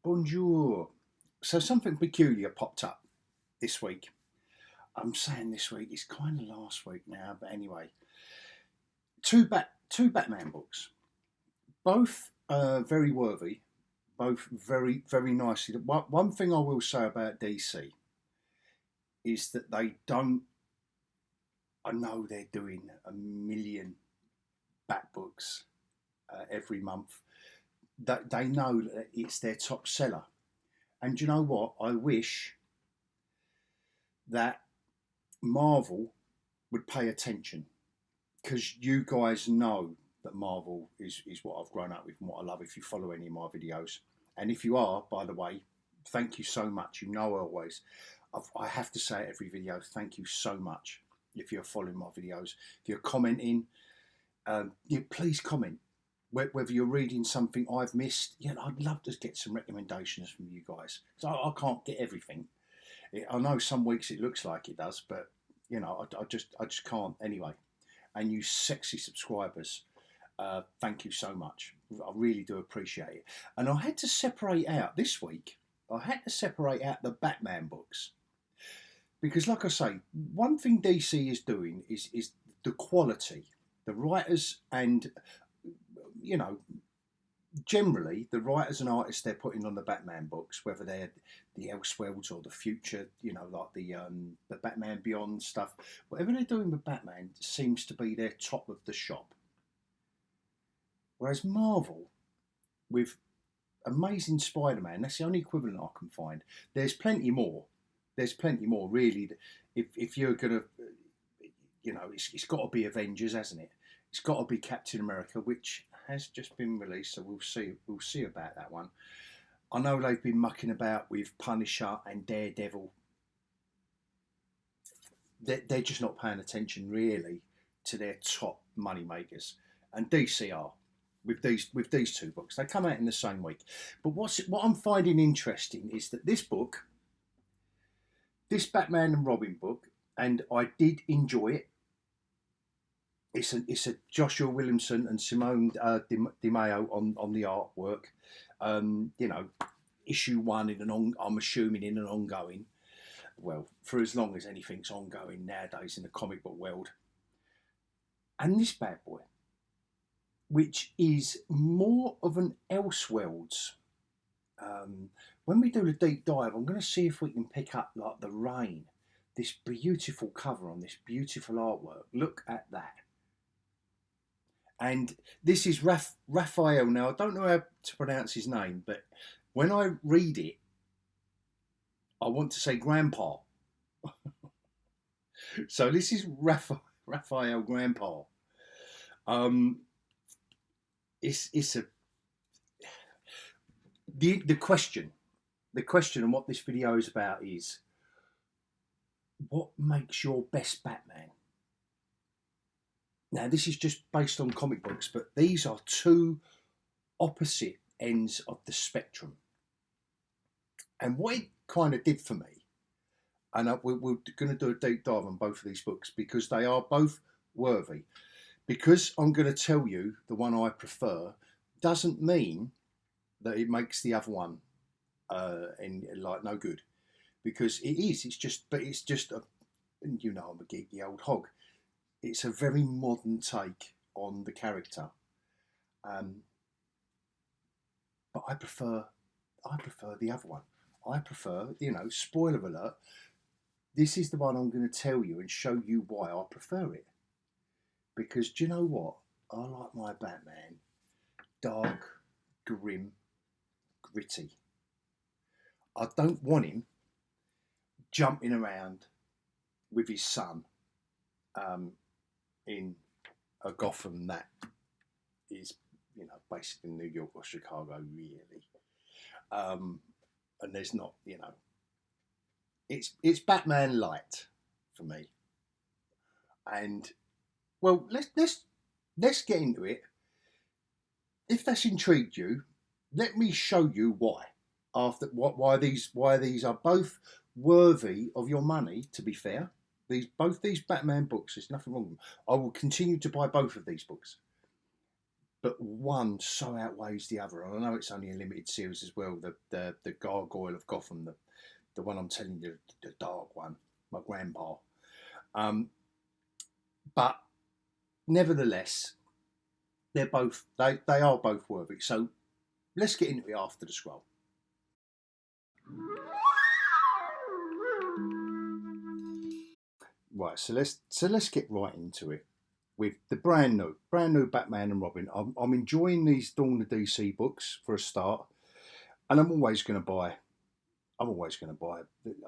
Bonjour. So something peculiar popped up this week. I'm saying this week, it's kind of last week now, but anyway. Two Batman books. Both very worthy, both very nicely. One thing I will say about DC is that they don't I know they're doing a million Bat books every month. That they know that it's their top seller. And you know what? I wish that Marvel would pay attention because you guys know that Marvel is what I've grown up with and what I love if you follow any of my videos. And if you are, by the way, thank you so much. You know, always, I have to say it every video, thank you so much if you're following my videos. If you're commenting, please comment. Whether you're reading something I've missed, I'd love to get some recommendations from you guys. So I can't get everything. I know some weeks it looks like it does, but I just can't anyway. And you sexy subscribers, thank you so much. I really do appreciate it. And I had to separate out this week. I had to separate out the Batman books because, like I say, one thing DC is doing is the quality, the writers, and you know generally the writers and artists they're putting on the Batman books, whether they're the Elseworlds or the future, like the Batman Beyond stuff, whatever they're doing with Batman seems to be their top of the shop. Whereas Marvel, with Amazing Spider-Man, that's the only equivalent I can find. There's plenty more. There's plenty more, really. If you're gonna, it's got to be Avengers, hasn't it? It's got to be Captain America, which has just been released, so we'll see. We'll see about that one. I know they've been mucking about with Punisher and Daredevil. They're just not paying attention really to their top money makers, and DC are with these two books. They come out in the same week. But what I'm finding interesting is that this Batman and Robin book, and I did enjoy it. It's a Joshua Williamson and Simone Di Maio on the artwork. Issue one I'm assuming in an ongoing. Well, for as long as anything's ongoing nowadays in the comic book world. And this bad boy, which is more of an Elseworlds. When we do the deep dive, I'm going to see if we can pick up like the rain, this beautiful cover on this beautiful artwork. Look at that. And this is Raphael. Now, I don't know how to pronounce his name, but when I read it, I want to say Grandpa. So this is Raphael Grandpa. It's a the question and what this video is about is what makes your best Batman. Now, this is just based on comic books, but these are two opposite ends of the spectrum. And what it kind of did for me, and we're going to do a deep dive on both of these books because they are both worthy. Because I'm going to tell you the one I prefer doesn't mean that it makes the other one no good. Because it's just I'm a geeky old hog. It's a very modern take on the character, but I prefer the other one. I prefer, spoiler alert. This is the one I'm going to tell you and show you why I prefer it. Because do you know what? I like my Batman dark, grim, gritty. I don't want him jumping around with his son. In a Gotham that is, basically New York or Chicago, really. And there's not, it's Batman light for me. And well, let's get into it. If that's intrigued you, let me show you why. Why these are both worthy of your money. To be fair. Both these Batman books, there's nothing wrong with them. I will continue to buy both of these books. but one so outweighs the other. And I know it's only a limited series as well. The Gargoyle of Gotham, the one I'm telling you, the dark one, my grandpa. But nevertheless, they are both worthy. So let's get into it after the scroll. Right, so let's get right into it with the brand new Batman and Robin. I'm enjoying these Dawn of DC books for a start, and I'm always going to buy. I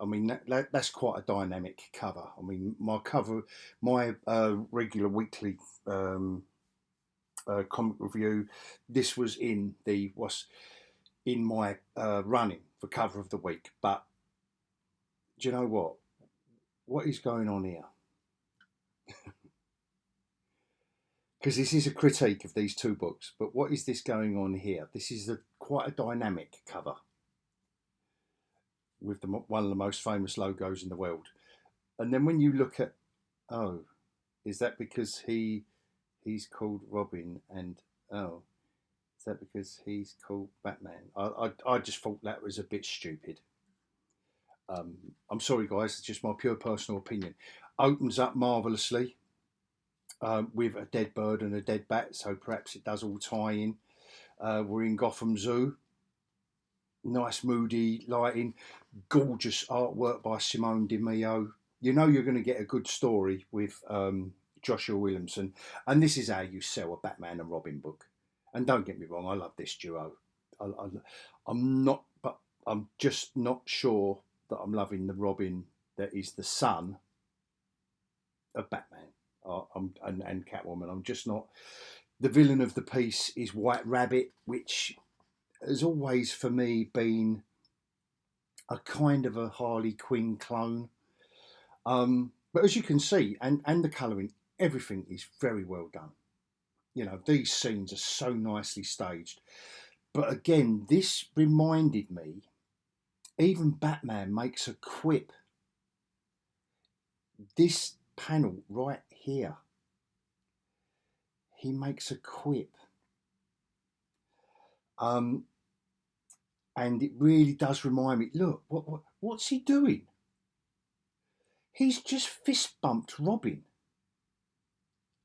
mean, that's quite a dynamic cover. I mean, my regular weekly comic review. This was in my running for cover of the week. But do you know what? What is going on here? Because this is a critique of these two books. But what is this going on here? This is quite a dynamic cover with one of the most famous logos in the world. And then when you look at, oh, is that because he's called Robin, and oh, is that because he's called Batman? I just thought that was a bit stupid. I'm sorry, guys. It's just my pure personal opinion. Opens up marvellously with a dead bird and a dead bat, so perhaps it does all tie in. We're in Gotham Zoo. Nice moody lighting, gorgeous artwork by Simone Di Meo. You know you're going to get a good story with Joshua Williamson, and this is how you sell a Batman and Robin book. And don't get me wrong, I love this duo. I'm just not sure that I'm loving the Robin that is the son of Batman and Catwoman. I'm just not. The villain of the piece is White Rabbit, which has always for me been a kind of a Harley Quinn clone. But as you can see, and the colouring, everything is very well done. You know, these scenes are so nicely staged. But again, this reminded me, even Batman makes a quip. This panel right here, he makes a quip. And it really does remind me, look, what's he doing? He's just fist bumped Robin.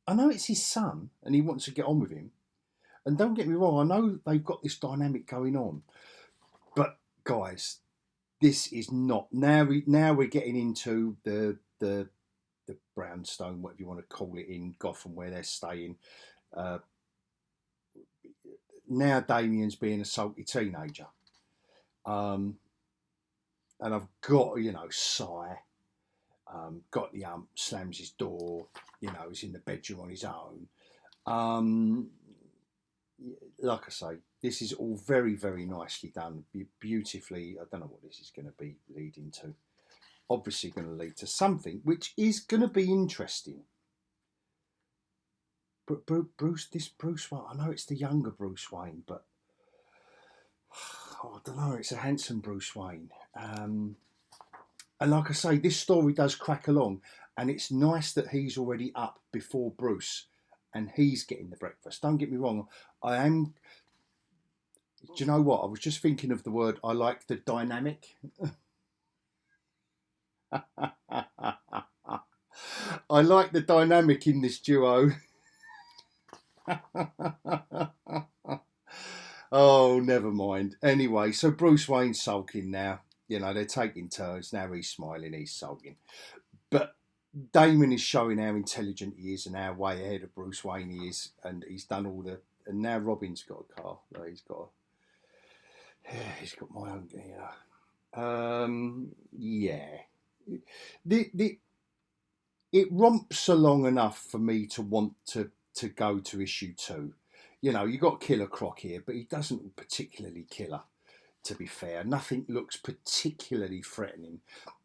I know it's his son and he wants to get on with him. And don't get me wrong, I know they've got this dynamic going on. But guys, this is not. Now we're getting into the brownstone, whatever you want to call it, in Gotham, where they're staying. Now Damien's being a salty teenager. And I've got, Sigh, got the slams his door, he's in the bedroom on his own. Like I say, this is all very, very nicely done, beautifully. I don't know what this is going to be leading to. Obviously going to lead to something which is going to be interesting. But Bruce Wayne, I know it's the younger Bruce Wayne, but I don't know, it's a handsome Bruce Wayne. And like I say, this story does crack along, and it's nice that he's already up before Bruce and he's getting the breakfast. Don't get me wrong, do you know what? I was just thinking of the word, I like the dynamic. I like the dynamic in this duo. Oh, never mind. Anyway, so Bruce Wayne's sulking now. They're taking turns. Now he's smiling, he's sulking. But Damon is showing how intelligent he is and how way ahead of Bruce Wayne he is. And he's done all the... And now Robin's got a car. He's got my own... Yeah. It romps along enough for me to want to go to issue 2. You got Killer Croc here, but he doesn't particularly kill her, to be fair. Nothing looks particularly threatening.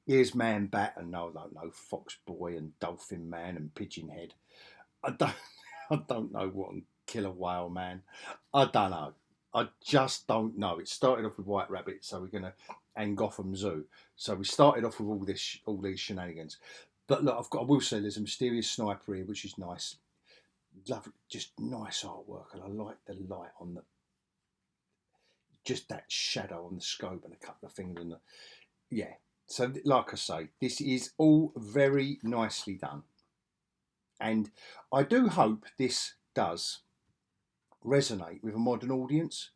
Here's Man Bat and I don't know, Fox Boy and Dolphin Man and Pigeon Head. I don't know what, and Killer Whale Man. I don't know. I just don't know. It started off with White Rabbit, and Gotham Zoo. So we started off with all these shenanigans. But look, I will say there's a mysterious sniper here, which is nice. Love, just nice artwork, and I like the light on the, just that shadow on the scope and a couple of things and yeah. So like I say, this is all very nicely done, and I do hope this does resonate with a modern audience.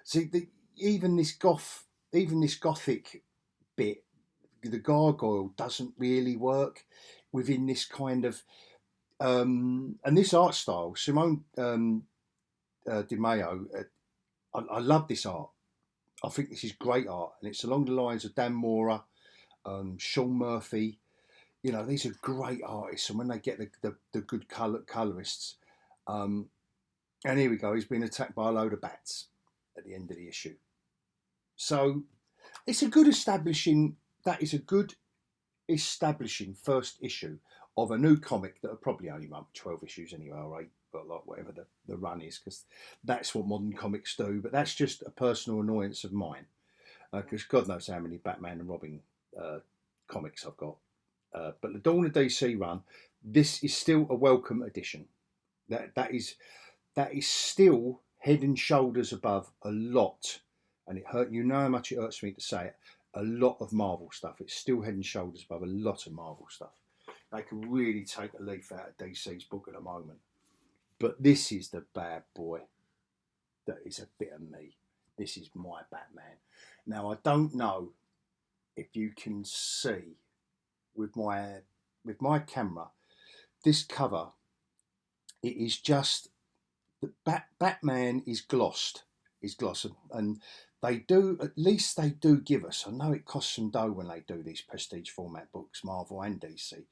See, even this even this gothic bit, the gargoyle doesn't really work within this kind of and this art style. Simone Di Maio, I love this art. I think this is great art, and it's along the lines of Dan Mora, Sean Murphy. You know, these are great artists, and when they get the good colorists, um, and here we go, he's been attacked by a load of bats at the end of the issue. So it's a good establishing. That is a good establishing first issue of a new comic that will probably only run 12 issues anyway, or 8, but like whatever the run is, because that's what modern comics do. But that's just a personal annoyance of mine, because God knows how many Batman and Robin comics I've got. But the Dawn of DC run, this is still a welcome addition. That is still head and shoulders above a lot, and it hurt. You know how much it hurts me to say it. A lot of Marvel stuff. It's still head and shoulders above a lot of Marvel stuff. They can really take a leaf out of DC's book at the moment. But this is the bad boy that is a bit of me. This is my Batman. Now I don't know if you can see with my camera, this cover, it is just the Batman is glossed, and they do, at least they do give us. I know it costs some dough when they do these prestige format books, Marvel and DC,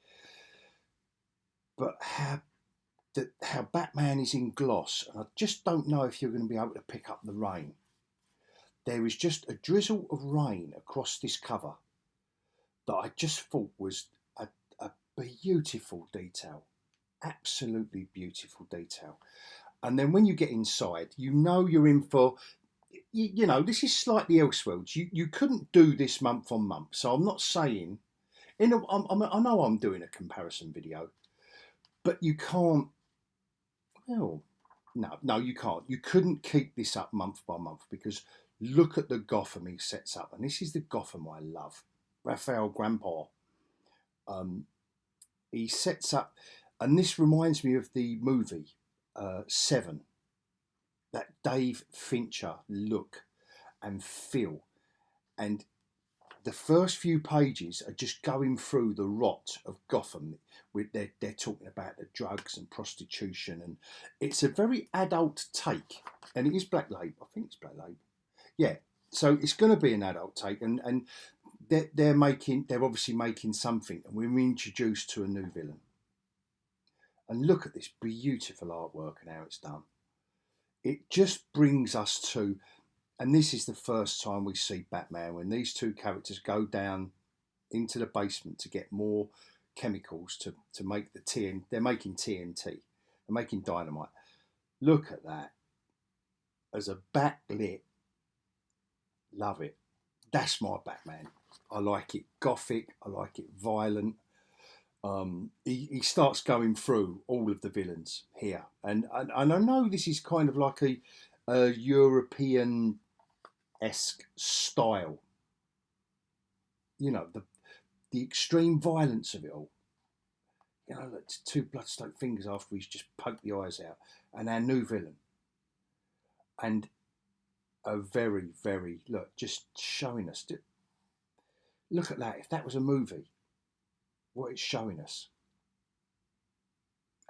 but how Batman is in gloss, and I just don't know if you're going to be able to pick up the rain. There is just a drizzle of rain across this cover that I just thought was a beautiful detail, absolutely beautiful detail. And then when you get inside, you know you're in for, you know, this is slightly Elseworlds. You couldn't do this month on month. So I'm not saying, I know I'm doing a comparison video, but you can't, well, no, you can't. You couldn't keep this up month by month, because look at the Gotham he sets up. And this is the Gotham I love. Raphael Grandpa. He sets up, and this reminds me of the movie Seven, that Dave Fincher look and feel. And the first few pages are just going through the rot of Gotham. They're talking about the drugs and prostitution, and it's a very adult take. And it is Black Label. I think it's Black Label. Yeah. So it's going to be an adult take, and they're obviously making something, and we're introduced to a new villain. And look at this beautiful artwork and how it's done. It just brings us to, and this is the first time we see Batman, when these two characters go down into the basement to get more chemicals to make the TNT. They're making TNT. They're making dynamite. Look at that. As a backlit, love it. That's my Batman. I like it gothic. I like it violent. He starts going through all of the villains here, and I know this is kind of like a European-esque style. You know, the extreme violence of it all. You know, like 2 bloodstone fingers after he's just poked the eyes out, and our new villain, and a very, very, look, just showing us. Look at that. If that was a movie, what it's showing us,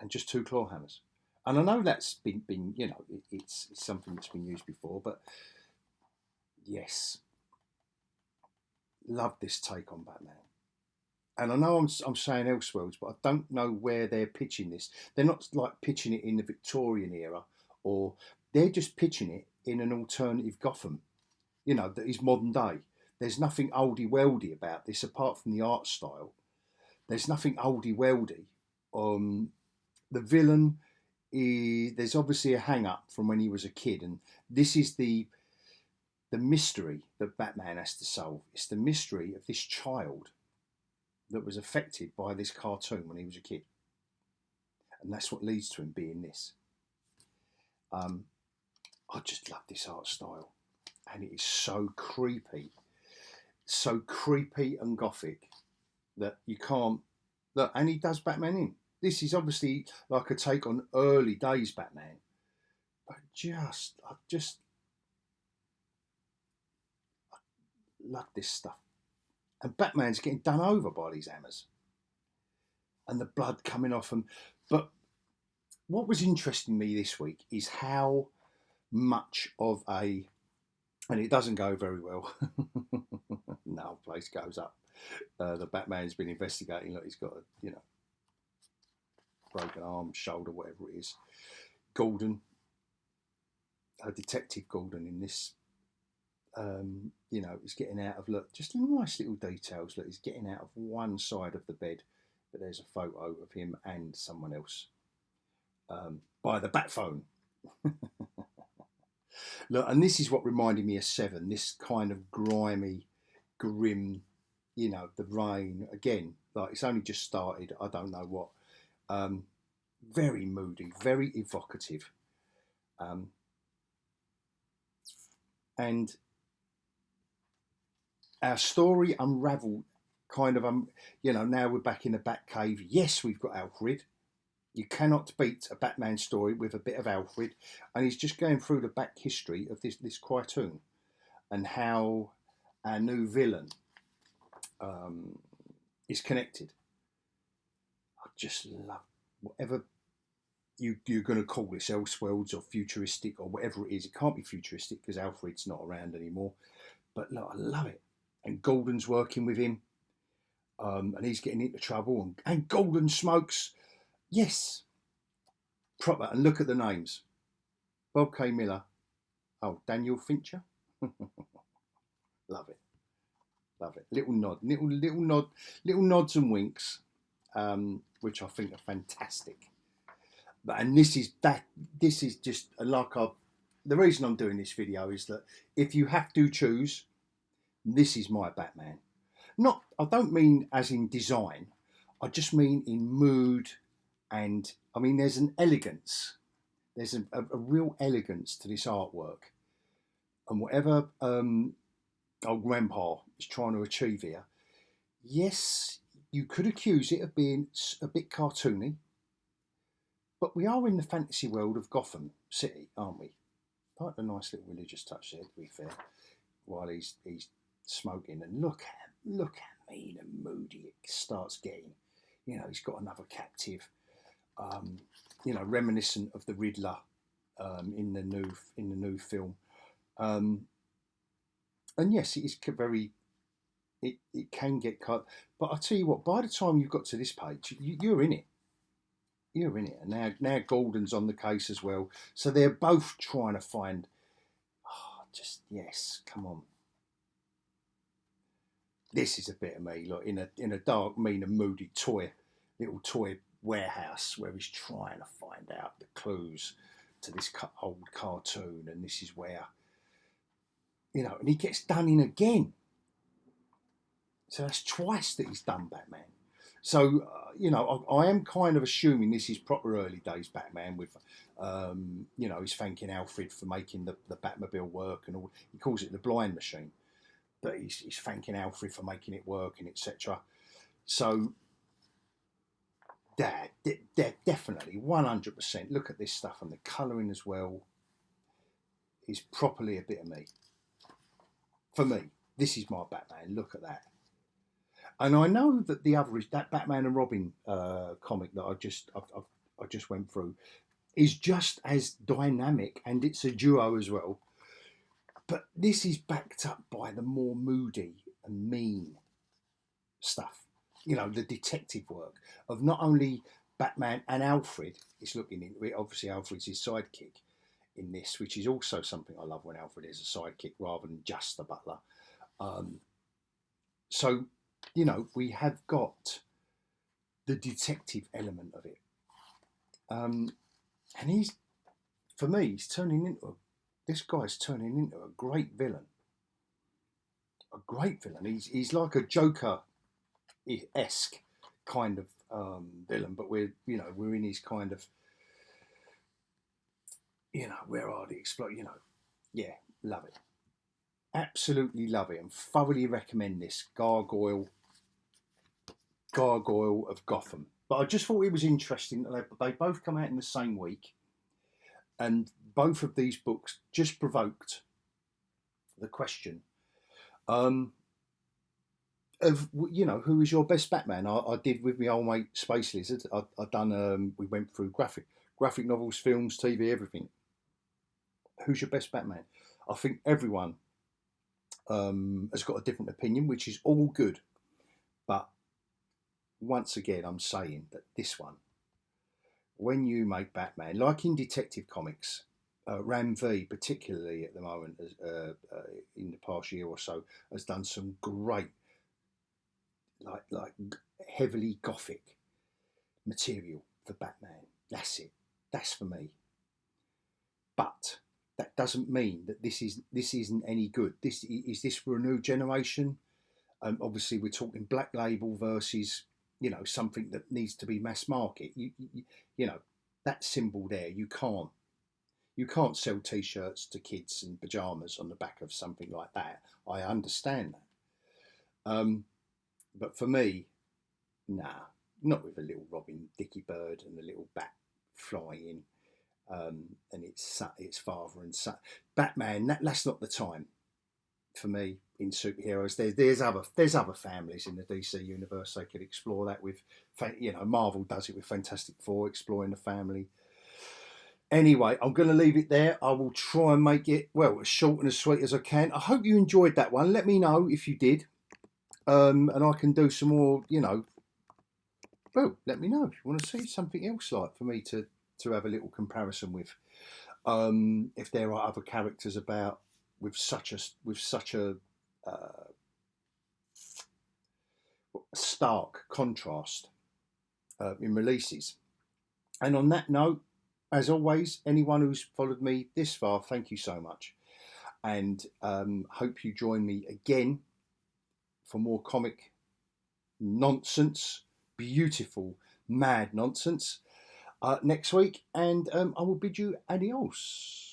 and just 2 claw hammers. And I know that's been you know, it's something that's been used before, but yes, love this take on Batman. And I know I'm saying Elseworlds, but I don't know where they're pitching this. They're not like pitching it in the Victorian era, or they're just pitching it in an alternative Gotham, you know, that is modern day. There's nothing oldie-weldy about this apart from the art style. There's nothing oldie-weldy. The villain, there's obviously a hang-up from when he was a kid, and this is the mystery that Batman has to solve. It's the mystery of this child that was affected by this cartoon when he was a kid. and that's what leads to him being this. I just love this art style, and it is so creepy and gothic that you can't look. And he does Batman in. This is obviously like a take on early days Batman, but I just love this stuff. And Batman's getting done over by these hammers, and the blood coming off him. But what was interesting me this week is how much of and it doesn't go very well. No, place goes up. The Batman's been investigating. Look, he's got a, broken arm, shoulder, whatever it is. Gordon, Detective Gordon in this, he's getting out of, look, just nice little details. Look, he's getting out of one side of the bed, but there's a photo of him and someone else by the bat phone. Look, and this is what reminded me of Seven, this kind of grimy, grim, the rain. Again, like it's only just started, I don't know what. Very moody, very evocative. And our story unravelled kind of, now we're back in the Batcave. Yes, we've got Alfred. You cannot beat a Batman story with a bit of Alfred. And he's just going through the back history of this cartoon and how our new villain is connected. I just love whatever you're going to call this, Elseworlds or futuristic or whatever it is. It can't be futuristic because Alfred's not around anymore. But look, I love it. And Gordon's working with him. And he's getting into trouble. And Gordon smokes. Yes. Proper. And look at the names. Bob K. Miller. Oh, Daniel Fincher. Love it. Love it. Little nod. Little nods and winks. Which I think are fantastic. And this is just like the reason I'm doing this video is that if you have to choose, this is my Batman. I don't mean as in design, I just mean in mood, and I mean there's an elegance, there's a real elegance to this artwork, and whatever old grandpa is trying to achieve here, yes, you could accuse it of being a bit cartoony, but we are in the fantasy world of Gotham City, aren't we? Quite a nice little religious touch there, to be fair, while he's smoking. And look how mean and moody it starts getting. He's got another captive, reminiscent of the Riddler in the new film. And yes, it is very. It can get cut, but I tell you what. By the time you've got to this page, you're in it. You're in it, and now Gordon's on the case as well. So they're both trying to find. Yes, come on. This is a bit of me, like in a dark, mean and moody little toy warehouse where he's trying to find out the clues to this old cartoon, and this is where, and he gets done in again. So that's twice that he's done Batman. So, I am kind of assuming this is proper early days Batman with, he's thanking Alfred for making the Batmobile work and all. He calls it the blind machine, but he's thanking Alfred for making it work and etc. So, definitely 100%. Look at this stuff, and the colouring as well is properly a bit of me. For me, this is my Batman. Look at that. And I know that the other is that Batman and Robin comic that I just went through is just as dynamic, and it's a duo as well. But this is backed up by the more moody and mean stuff. The detective work of not only Batman and Alfred is looking into it. Obviously, Alfred's his sidekick in this, which is also something I love when Alfred is a sidekick rather than just the butler. So, we have got the detective element of it. And this guy's turning into a great villain. A great villain. He's like a Joker-esque kind of villain, but we're in his kind of, where are the explode, yeah, love it. Absolutely love it and thoroughly recommend this Gargoyle of Gotham. But I just thought it was interesting that they both come out in the same week, and both of these books just provoked the question of who is your best Batman. I did with my old mate Space Lizard. I done we went through graphic novels, films, TV, everything. Who's your best Batman? I think everyone has got a different opinion, which is all good. But once again, I'm saying that this one, when you make Batman, like in Detective Comics, Ram V, particularly at the moment, in the past year or so, has done some great, like heavily gothic material for Batman. That's it. That's for me. But that doesn't mean that this isn't any good. This for a new generation. Obviously, we're talking Black Label versus something that needs to be mass market. That symbol there. You can't sell T-shirts to kids and pajamas on the back of something like that. I understand that. But for me, nah, not with a little Robin Dicky Bird and a little bat flying. And it's father and son. Batman, that's not the time for me in superheroes. There's other families in the DC universe they could explore that with. Marvel does it with Fantastic Four, exploring the family. Anyway, I'm going to leave it there. I will try and make it, as short and as sweet as I can. I hope you enjoyed that one. Let me know if you did. And I can do some more, let me know if you want to see something else like for me to have a little comparison with. If there are other characters about with such a stark contrast in releases. And on that note, as always, anyone who's followed me this far, thank you so much. And hope you join me again for more comic nonsense, beautiful, mad nonsense next week. And I will bid you adios.